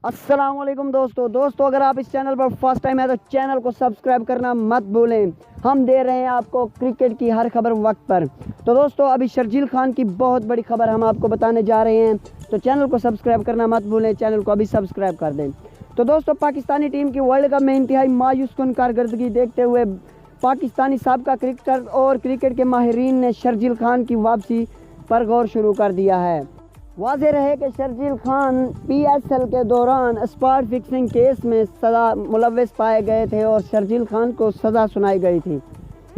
अस्सलामुअलैकुम दोस्तों अगर आप इस चैनल पर फर्स्ट टाइम है तो चैनल को सब्सक्राइब करना मत भूलें। हम दे रहे हैं आपको क्रिकेट की हर खबर वक्त पर। तो दोस्तों अभी शर्जील खान की बहुत बड़ी खबर हम आपको बताने जा रहे हैं, तो चैनल को सब्सक्राइब करना मत भूलें। चैनल को अभी सब्सक्राइब कर दें। तो दोस्तों पाकिस्तानी टीम की वर्ल्ड कप में इंतहाई मायूसकुन कारकर्दगी देखते हुए पाकिस्तानी साबका क्रिकेटर और क्रिकेट के माहिरीन ने शर्जील खान की वापसी पर गौर शुरू कर दिया है। वाज़ेह रहे कि शर्जील खान PSL के दौरान स्पॉट फिक्सिंग केस में सज़ा मुलव्वस पाए गए थे और शर्जील खान को सज़ा सुनाई गई थी,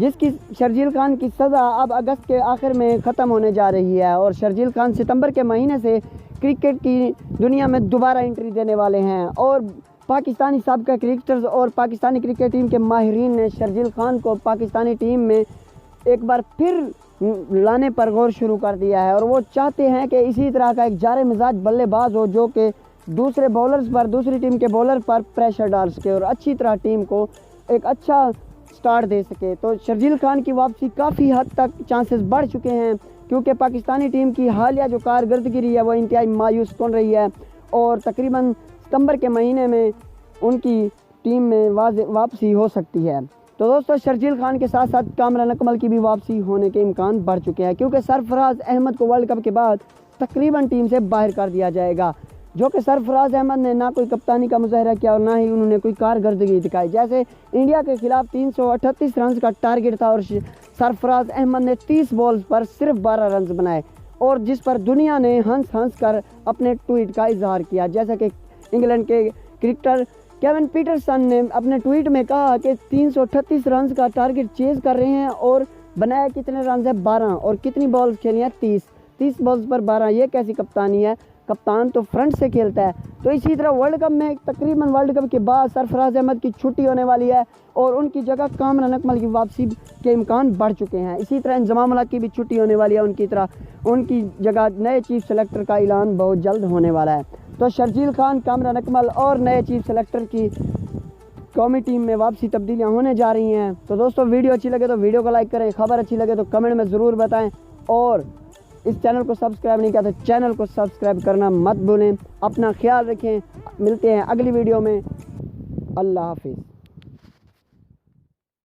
जिसकी शर्जील खान की सज़ा अब अगस्त के आखिर में ख़त्म होने जा रही है और शर्जील खान सितंबर के महीने से क्रिकेट की दुनिया में दोबारा एंट्री देने वाले हैं। और पाकिस्तानी साबका क्रिकेटर्स और पाकिस्तानी क्रिकेट टीम के माहिरीन ने शर्जील खान को पाकिस्तानी टीम में एक बार फिर लाने पर गौर शुरू कर दिया है और वो चाहते हैं कि इसी तरह का एक जारे मिजाज बल्लेबाज हो जो कि दूसरे बॉलर्स पर, दूसरी टीम के बॉलर पर प्रेशर डाल सके और अच्छी तरह टीम को एक अच्छा स्टार्ट दे सके। तो शर्जील खान की वापसी काफ़ी हद तक चांसेस बढ़ चुके हैं, क्योंकि पाकिस्तानी टीम की हालिया जो कारकर्दगी रही है वो इंतहाई मायूस कौन रही है और तकरीबन सितंबर के महीने में उनकी टीम में वापसी हो सकती है। तो दोस्तों शर्जील खान के साथ साथ कामरान अकमल की भी वापसी होने के इम्कान बढ़ चुके हैं, क्योंकि सरफराज अहमद को वर्ल्ड कप के बाद तकरीबन टीम से बाहर कर दिया जाएगा, जो कि सरफराज अहमद ने ना कोई कप्तानी का मुजाहरा किया और ना ही उन्होंने कोई कारकर्दगी दिखाई। जैसे इंडिया के खिलाफ 338 रन का टारगेट था और सरफराज अहमद ने 30 बॉल्स पर सिर्फ 12 रन बनाए, और जिस पर दुनिया ने हंस कर अपने ट्वीट का इजहार किया। जैसा कि इंग्लैंड के क्रिकेटर केविन पीटरसन ने अपने ट्वीट में कहा कि 338 रन का टारगेट चेज कर रहे हैं और बनाया कितने रन है 12 और कितनी बॉल्स खेली हैं 30 बॉल्स पर 12। ये कैसी कप्तानी है? कप्तान तो फ्रंट से खेलता है। तो इसी तरह वर्ल्ड कप में तकरीबन वर्ल्ड कप के बाद सरफराज अहमद की छुट्टी होने वाली है और उनकी जगह कामरान अकमल की वापसी के इम्कान बढ़ चुके हैं। इसी तरह इंजमाम की भी छुट्टी होने वाली है, उनकी जगह नए चीफ सेलेक्टर का ऐलान बहुत जल्द होने वाला है। तो शर्जील खान, कामरान अकमल और नए चीफ सेलेक्टर की कौमी टीम में वापसी तब्दीलियां होने जा रही हैं। तो दोस्तों वीडियो अच्छी लगे तो वीडियो को लाइक करें, खबर अच्छी लगे तो कमेंट में ज़रूर बताएं और इस चैनल को सब्सक्राइब नहीं किया तो चैनल को सब्सक्राइब करना मत भूलें। अपना ख्याल रखें, मिलते हैं अगली वीडियो में। अल्लाह हाफिज़।